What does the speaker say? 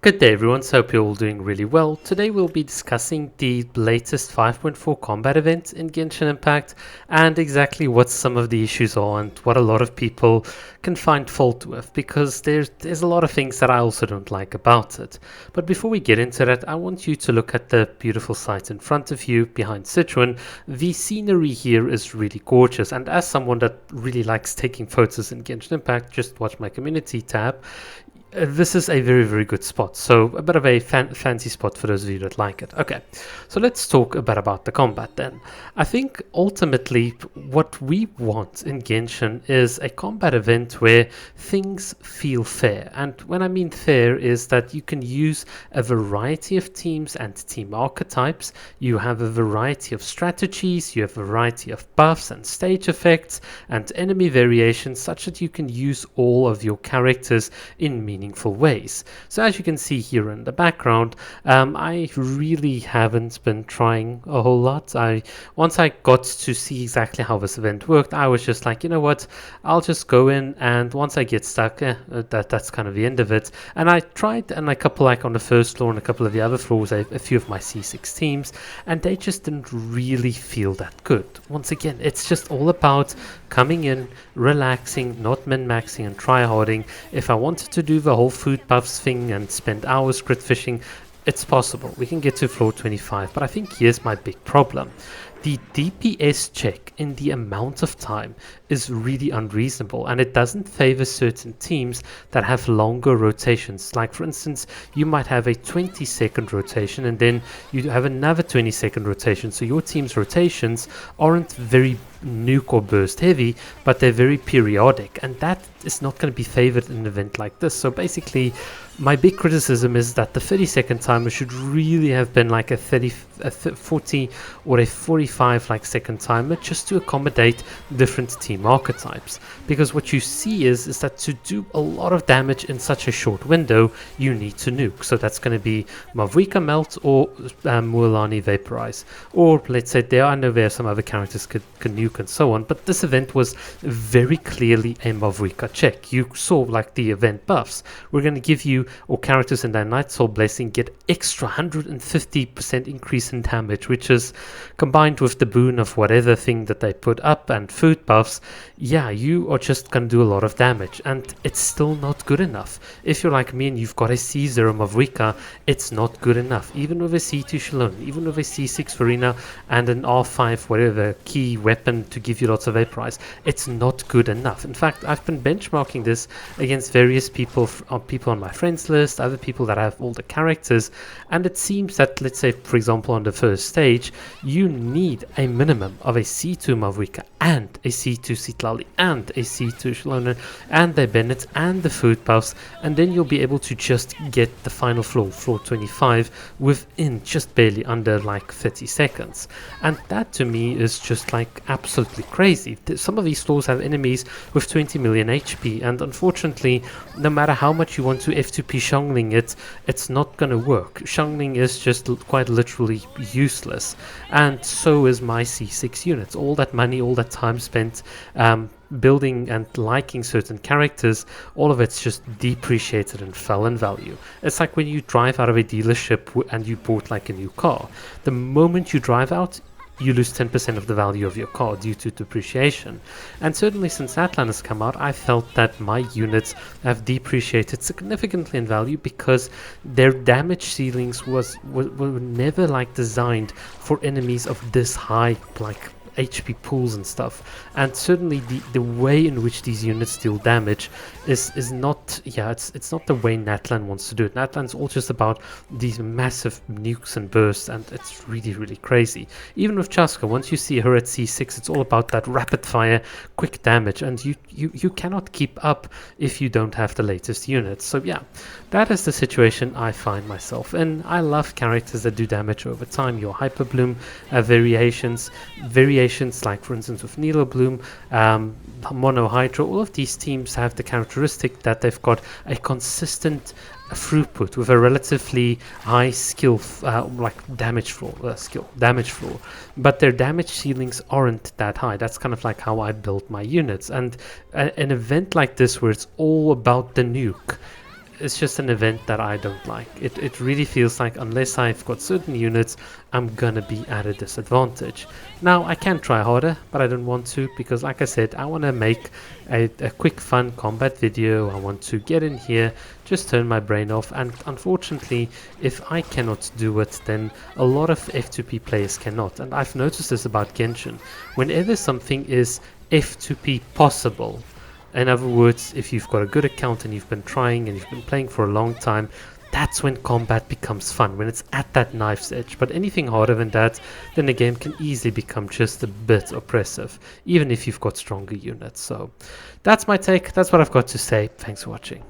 Good day everyone, so hope you're all doing really well. Today we'll be discussing the latest 5.4 combat event in Genshin Impact and exactly what some of the issues are and what a lot of people can find fault with, because there's a lot of things that I also don't like about it. But before we get into that, I want you to look at the beautiful site in front of you behind Sichuan. The scenery here is really gorgeous, and as someone that really likes taking photos in Genshin Impact, just watch my community tab. This is a very good spot, so a bit of a fancy spot for those of you that like it. Okay, so let's talk a bit about the combat then. I think ultimately what we want in Genshin is a combat event where things feel fair, and when I mean fair is that you can use a variety of teams and team archetypes, you have a variety of strategies, you have a variety of buffs and stage effects and enemy variations, such that you can use all of your characters in meaningful ways. So as you can see here in the background, I really haven't been trying a whole lot. Once I got to see exactly how this event worked, I was just like, you know what, I'll just go in, and once I get stuck, that's kind of the end of it. And I tried and a couple, like on the first floor and a couple of the other floors, a few of my C6 teams, and they just didn't really feel that good. Once again, it's just all about coming in, relaxing, not min-maxing and try-harding. If I wanted to do the whole food buffs thing and spend hours crit fishing, it's possible. We can get to floor 25, but I think here's my big problem. The DPS check in the amount of time is really unreasonable, and it doesn't favor certain teams that have longer rotations. Like for instance, you might have a 20-second rotation and then you have another 20-second rotation, so your team's rotations aren't very nuke or burst heavy, but they're very periodic, and that is not going to be favored in an event like this. So basically my big criticism is that the 30-second timer should really have been like a 40 or a 45 like second timer, just to accommodate different team archetypes. Because what you see is that to do a lot of damage in such a short window, you need to nuke. So that's going to be Mavuika Melt or Mualani Vaporize, or let's say I know there are some other characters can nuke and so on, but this event was very clearly a Mavuika check. You saw like the event buffs. We're going to give you, or characters in their Night Soul Blessing get extra 150% increase in damage, which is combined with the boon of whatever thing that they put up and food buffs. Yeah, you are just going to do a lot of damage, and it's still not good enough. If you're like me and you've got a C0 Mavuika, it's not good enough. Even with a C2 Shalom, even with a C6 Farina and an R5 whatever key weapon to give you lots of vaporize, it's not good enough. In fact, I've been benchmarking this against various people on my friends list, other people that have all the characters, and it seems that, let's say for example on the first stage, you need a minimum of a C2 Mavuika and a C2 Sitlali and a C2 Shalona and the Bennett and the food buffs, and then you'll be able to just get the final floor 25, within just barely under like 30 seconds. And that to me is just like absolutely crazy. Some of these floors have enemies with 20 million HP, and unfortunately, no matter how much you want to F2P Xiangling it, it's not going to work. Xiangling is just quite literally useless, and so is my C6 units. All that money, all that time spent building and liking certain characters, all of it's just depreciated and fell in value. It's like when you drive out of a dealership and you bought like a new car. The moment you drive out, you lose 10% of the value of your car due to depreciation. And certainly since Natlan has come out, I felt that my units have depreciated significantly in value, because their damage ceilings were never like designed for enemies of this high like HP pools and stuff. And certainly the way in which these units deal damage is not, it's not the way Natlan wants to do it. Natlan's all just about these massive nukes and bursts, and it's really crazy. Even with Chaska, once you see her at C6, it's all about that rapid fire quick damage, and you cannot keep up if you don't have the latest units. So yeah, that is the situation I find myself in. I love characters that do damage over time. Your Hyper Bloom variations like for instance with Nilo Bloom, Mono Hydra, all of these teams have the characteristic that they've got a consistent throughput with a relatively high skill damage floor, but their damage ceilings aren't that high. That's kind of like how I built my units, and an event like this where it's all about the nuke, it's just an event that I don't like. It really feels like unless I've got certain units, I'm gonna be at a disadvantage. Now, I can try harder, but I don't want to because, like I said, I want to make a quick, fun combat video. I want to get in here, just turn my brain off, and unfortunately, if I cannot do it, then a lot of F2P players cannot. And I've noticed this about Genshin. Whenever something is F2P possible, in other words, if you've got a good account and you've been trying and you've been playing for a long time, that's when combat becomes fun, when it's at that knife's edge. But anything harder than that, then the game can easily become just a bit oppressive, even if you've got stronger units. So that's my take, that's what I've got to say. Thanks for watching.